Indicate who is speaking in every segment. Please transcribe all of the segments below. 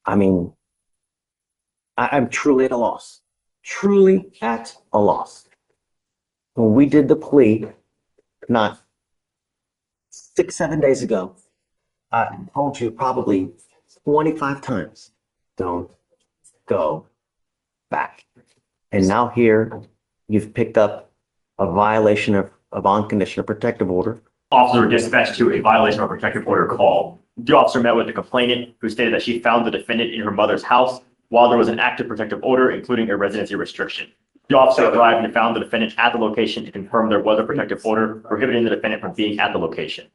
Speaker 1: I mean, I'm truly at a loss. Truly at a loss. When we did the plea, not 6, 7 days ago, I told you probably 25 times, don't go back. And now here, you've picked up a violation of unconditional protective order.
Speaker 2: Officers were dispatched to a violation of a protective order call. The officer met with the complainant, who stated that she found the defendant in her mother's house while there was an active protective order, including a residency restriction. The officer arrived and found the defendant at the location to confirm there was a protective order prohibiting the defendant from being at the location.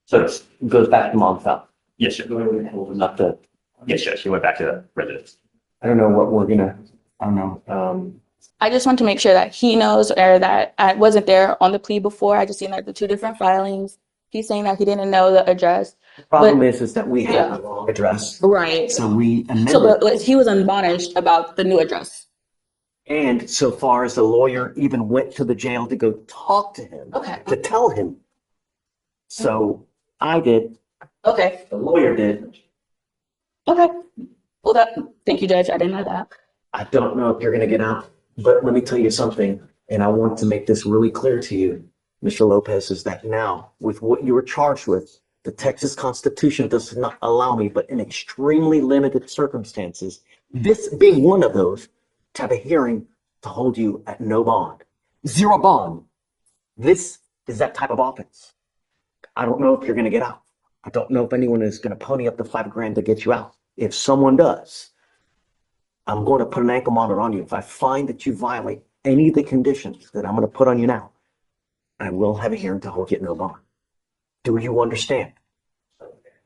Speaker 1: So it goes back to mom's house.
Speaker 2: Yes, sir.
Speaker 1: Not the,
Speaker 2: Yes, sir. She went back to the residence.
Speaker 1: I don't know what we're gonna, I don't know.
Speaker 3: I just want to make sure that he knows or that I wasn't there on the plea before. I just seen like the two different filings. He's saying that he didn't know the address.
Speaker 1: Problem is that we have the wrong address.
Speaker 3: Right.
Speaker 1: So we amended.
Speaker 3: So but he was admonished about the new address.
Speaker 1: And so far as the lawyer even went to the jail to go talk to him,
Speaker 3: Okay.
Speaker 1: to tell him. So I did,
Speaker 3: Okay.
Speaker 1: the lawyer did.
Speaker 3: Okay. Well, thank you, Judge. I didn't know that.
Speaker 1: I don't know if you're gonna get out, but let me tell you something, and I want to make this really clear to you, Mr. Lopez, is that now with what you were charged with, the Texas Constitution does not allow me, but in extremely limited circumstances, this being one of those, to have a hearing to hold you at no bond, zero bond. This is that type of offense. I don't know if you're gonna get out. I don't know if anyone is gonna pony up the $5,000 to get you out. If someone does, I'm going to put an ankle monitor on you. If I find that you violate any of the conditions that I'm going to put on you now, I will have a hearing to hold you at no bond. Do you understand?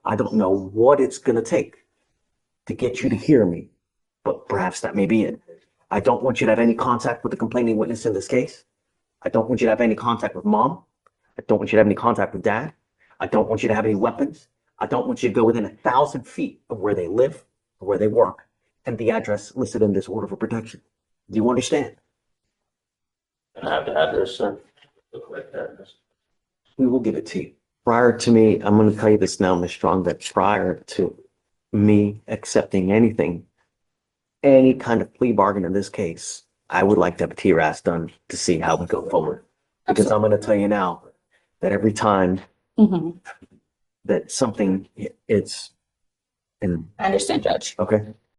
Speaker 1: I don't know what it's going to take to get you to hear me, but perhaps that may be it. I don't want you to have any contact with the complaining witness in this case. I don't want you to have any contact with mom. I don't want you to have any contact with dad. I don't want you to have any weapons. I don't want you to go within 1,000 feet of where they live or where they work and the address listed in this order for protection. Do you understand?
Speaker 4: I have the address, sir. The correct address.
Speaker 1: We will give it to you. Prior to me, I'm going to tell you this now, Ms. Strong, that prior to me accepting anything, any kind of plea bargain in this case, I would like to have a TRAS done to see how we go forward. Because I'm going to tell you now that every time that something, it's, and
Speaker 3: I understand, Judge.
Speaker 1: okay,